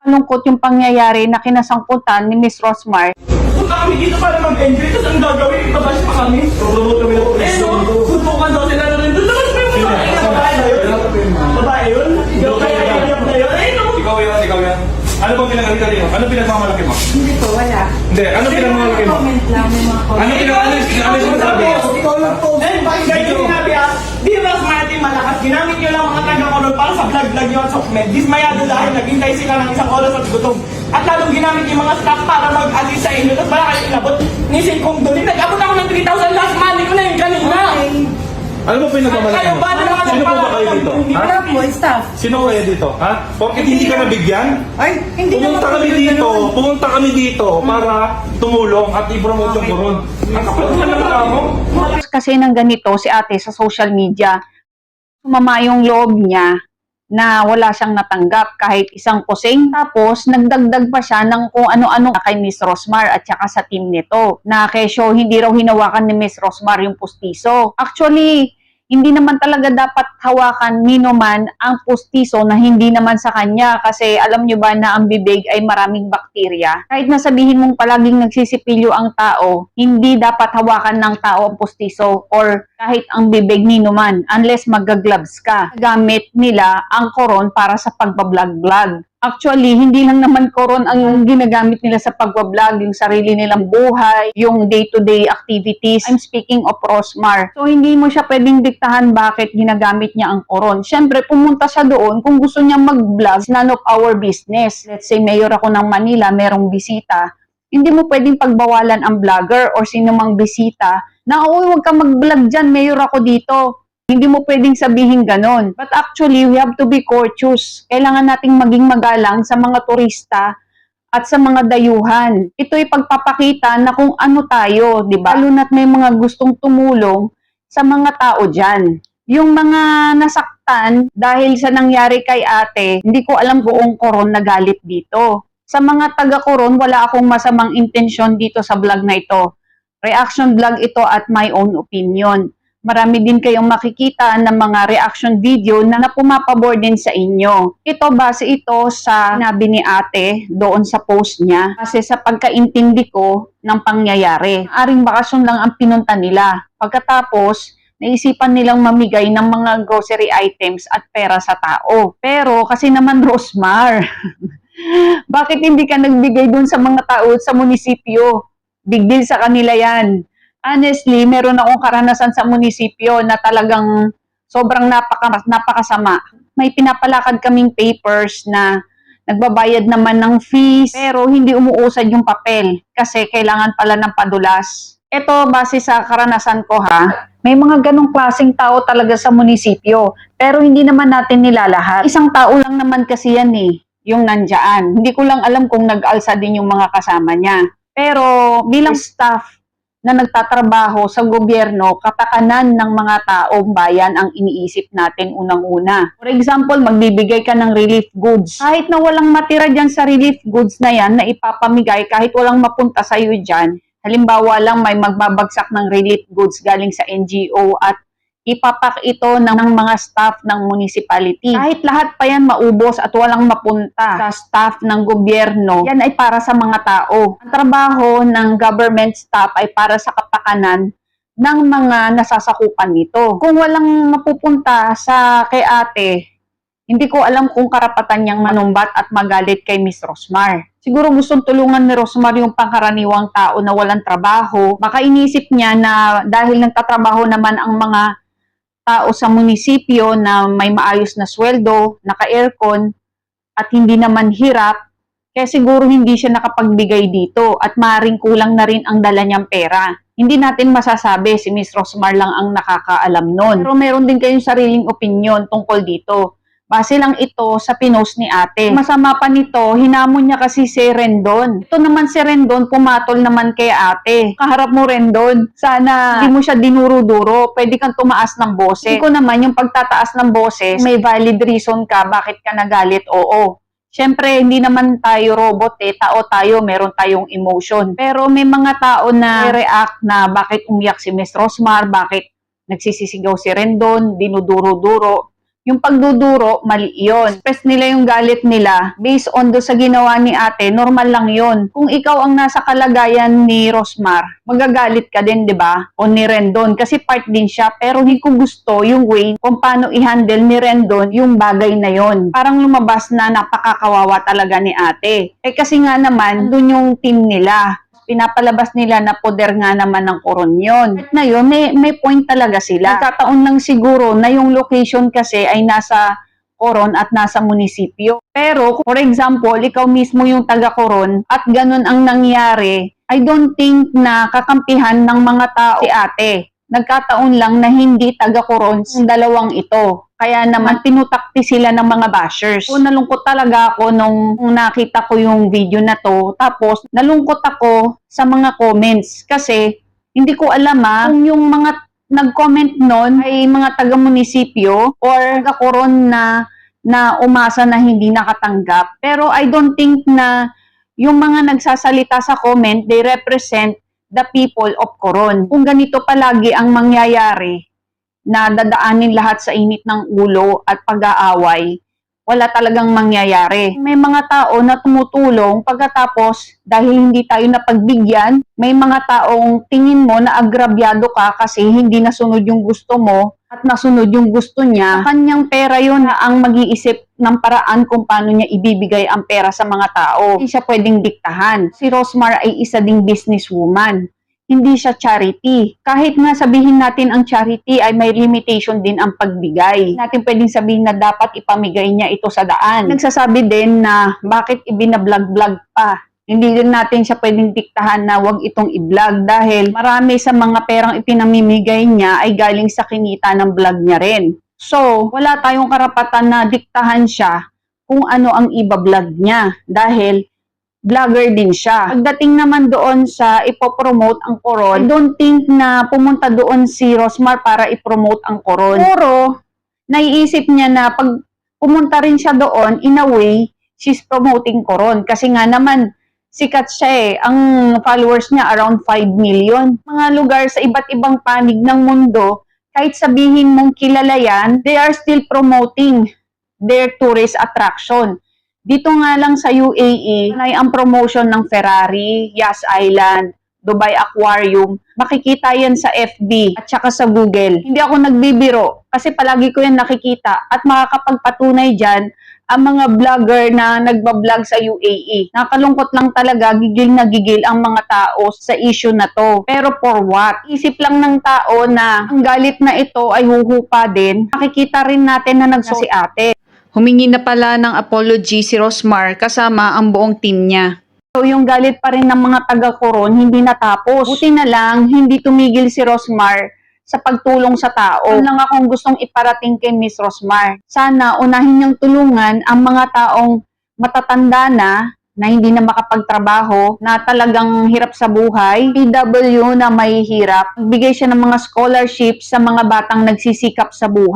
Lungkot yung pangyayari na kinasangkutan ni Miss Rosmar. Punta kami dito para mag-enjoy, tapos ang gagawin, ipabash pa kami. Promote kami ng police. Sutukan daw sila na rin doon. Tapos may mga babae na yun. Babae yun? Kaya iyak na yun? Ay, no! Ikaw yan. Ano bang pinagalitan niyo? Ano pinagmamalaki mo? Hindi po, wala. Hindi, ano pinagmamalaki mo? Comment lang, may mga comment. Ano sinasabi? Ikaw lang po. Eh, bakit kayo sinabi di ba Martin malakas? Ginamit nyo lang mga taga-color para sa vlog-vlog nyo at sokmed. Dismayado dahil naghintay sila ng isang oras at gutom. At lalong ginamit yung mga staff para mag-assist sa inyo. Tapos wala kayo inabot. Nisin kong doon. Nag-abot ako ng 3,000 last money ko na yung kanina. Ano ba pinagmamalaki mo? Sino po ba kayo dito? Ha? Wala po, staff. Sino kayo dito? Ha? Bakit hindi ka nabigyan? Ay, hindi Pumunta kami dito para tumulong at i-promote yung koron. Ang kapal naman ng tao. Kasi ng ganito si ate sa social media, sumama yung loob niya na wala siyang natanggap kahit isang kusing. Tapos, nagdagdag pa siya ng kung ano-ano kay Miss Rosmar at saka sa team nito. Na kesyo, hindi raw hinawakan ni Miss Rosmar yung pustiso. Actually, hindi naman talaga dapat hawakan nino man ang pustiso na hindi naman sa kanya kasi alam nyo ba na ang bibig ay maraming bakterya. Kahit na sabihin mong palaging nagsisipilyo ang tao, hindi dapat hawakan ng tao ang pustiso or kahit ang bibig nino man unless magga-gloves ka. Gamit nila ang koron para sa pagbablog-vlog. Actually, hindi lang naman koron ang ginagamit nila sa pagbablog, yung sarili nilang buhay, yung day-to-day activities. I'm speaking of Rosmar. So, hindi mo siya pwedeng diktahan bakit ginagamit niya ang koron. Siyempre, pumunta siya doon kung gusto niya mag-vlog, it's none of our business. Let's say, mayor ako ng Manila, merong bisita. Hindi mo pwedeng pagbawalan ang vlogger or sino mang bisita na, huwag ka mag-vlog dyan, mayor ako dito. Hindi mo pwedeng sabihin ganon. But actually, we have to be courteous. Kailangan nating maging magalang sa mga turista at sa mga dayuhan. Ito'y pagpapakita na kung ano tayo, di ba? Lalo na't may mga gustong tumulong sa mga tao dyan. Yung mga nasaktan dahil sa nangyari kay ate, hindi ko alam buong koron na galit dito. Sa mga taga-koron, wala akong masamang intensyon dito sa vlog na ito. Reaction vlog ito at my own opinion. Marami din kayong makikita ng mga reaction video na pumapabor din sa inyo. Ito base ito sa sinabi ni ate doon sa post niya. Kasi sa pagkaintindi ko ng pangyayari. Aring bakasyon lang ang pinunta nila. Pagkatapos, naisipan nilang mamigay ng mga grocery items at pera sa tao. Pero kasi naman Rosmar, bakit hindi ka nagbigay doon sa mga tao sa munisipyo? Big deal sa kanila yan. Honestly, meron akong karanasan sa munisipyo na talagang sobrang napakasama. May pinapalakad kaming papers na nagbabayad naman ng fees pero hindi umuusad yung papel kasi kailangan pala ng padulas. Ito base sa karanasan ko ha, may mga ganong klaseng tao talaga sa munisipyo pero hindi naman natin nilalahat. Isang tao lang naman kasi yan yung nandyan. Hindi ko lang alam kung nag-alsa din yung mga kasama niya. Pero bilang staff na nagtatrabaho sa gobyerno, kapakanan ng mga taong bayan ang iniisip natin unang-una. For example, magbibigay ka ng relief goods. Kahit na walang matira dyan sa relief goods na yan, na ipapamigay, kahit walang mapunta sa'yo dyan, halimbawa lang may magbabagsak ng relief goods galing sa NGO at ipapak ito ng mga staff ng municipality. Kahit lahat pa yan maubos at walang mapunta sa staff ng gobyerno, yan ay para sa mga tao. Ang trabaho ng government staff ay para sa kapakanan ng mga nasasakupan nito. Kung walang mapupunta sa kay ate, hindi ko alam kung karapatan niyang manumbat at magalit kay Miss Rosmar. Siguro gustong tulungan ni Rosmar yung pangkaraniwang tao na walang trabaho. Baka inisip niya na dahil nagtatrabaho naman ang mga tao sa munisipyo na may maayos na sweldo, naka-aircon, at hindi naman hirap, kaya siguro hindi siya nakapagbigay dito at maaaring kulang na rin ang dala niyang pera. Hindi natin masasabi, si Miss Rosmar lang ang nakakaalam nun. Pero meron din kayong sariling opinion tungkol dito. Base lang ito sa pinost ni ate. Masama pa nito, hinamon niya kasi si Rendon. Ito naman si Rendon, pumatol naman kay ate. Kaharap mo Rendon, sana hindi mo siya dinuro-duro, pwede kang tumaas ng boses. Hindi ko naman yung pagtataas ng boses, may valid reason ka, bakit ka nagalit, oo. Siyempre, hindi naman tayo robot tao tayo, meron tayong emotion. Pero may mga tao na react na bakit umiyak si Miss Rosmar, bakit nagsisisigaw si Rendon, dinuduro-duro. Yung pagduduro, mali yun. Express nila yung galit nila based on do sa ginawa ni ate, normal lang yun. Kung ikaw ang nasa kalagayan ni Rosmar, magagalit ka din, di ba? O ni Rendon, kasi part din siya. Pero hindi ko gusto yung way kung paano i-handle ni Rendon yung bagay na yon. Parang lumabas na napakakawawa talaga ni ate. Kasi nga naman, dun yung team nila. Pinapalabas nila na poder nga naman ng koron yun. At na yun, may point talaga sila. Nagkataon lang siguro na yung location kasi ay nasa koron at nasa munisipyo. Pero, for example, ikaw mismo yung taga-koron at ganun ang nangyari, I don't think na kakampihan ng mga tao si ate. Nagkataon lang na hindi taga-koron yung dalawang ito. Kaya naman pinutakti sila ng mga bashers. So, nalungkot talaga ako nung nakita ko yung video na to. Tapos, nalungkot ako sa mga comments. Kasi, hindi ko alam kung yung mga nag-comment nun ay mga taga-munisipyo or taga-koron na umasa na hindi nakatanggap. Pero, I don't think na yung mga nagsasalita sa comment, they represent the people of Coron. Kung ganito palagi ang mangyayari, na dadaanin lahat sa init ng ulo at pag-aaway, wala talagang mangyayari. May mga tao na tumutulong pagkatapos dahil hindi tayo napagbigyan, may mga taong tingin mo na agrabyado ka kasi hindi nasunod yung gusto mo at nasunod yung gusto niya. Sa kanyang pera yun na ang mag-iisip ng paraan kung paano niya ibibigay ang pera sa mga tao. Hindi siya pwedeng diktahan. Si Rosmar ay isa ding businesswoman. Hindi siya charity. Kahit nga sabihin natin ang charity ay may limitation din ang pagbigay. Natin pwedeng sabihin na dapat ipamigay niya ito sa daan. Nagsasabi din na bakit ibinablog-vlog pa. Hindi din natin siya pwedeng diktahan na wag itong i-vlog dahil marami sa mga perang ipinamimigay niya ay galing sa kinita ng vlog niya rin. So, wala tayong karapatan na diktahan siya kung ano ang iba-vlog niya dahil vlogger din siya. Pagdating naman doon sa ipopromote ang koron, I don't think na pumunta doon si Rosmar para ipromote ang koron. Pero, naiisip niya na pag pumunta rin siya doon, in a way, she's promoting koron. Kasi nga naman, sikat siya Ang followers niya around 5 million. Mga lugar sa iba't ibang panig ng mundo, kahit sabihin mong kilala yan, they are still promoting their tourist attraction. Dito nga lang sa UAE, ay ang promotion ng Ferrari, Yas Island, Dubai Aquarium. Makikita yan sa FB at saka sa Google. Hindi ako nagbibiro kasi palagi ko yan nakikita at makakapagpatunay dyan ang mga vlogger na nagbablog sa UAE. Nakalungkot lang talaga, gigil na gigil ang mga tao sa issue na to. Pero for what? Isip lang ng tao na ang galit na ito ay huhupa din. Makikita rin natin na si ate. Humingi na pala ng apology si Rosmar kasama ang buong team niya. So yung galit pa rin ng mga taga-koron hindi natapos. Buti na lang hindi tumigil si Rosmar sa pagtulong sa tao. Yun lang akong gustong iparating kay Miss Rosmar. Sana unahin niyang tulungan ang mga taong matatanda na hindi na makapagtrabaho, na talagang hirap sa buhay, PW na may hirap. Bigay siya ng mga scholarship sa mga batang nagsisikap sa buhay.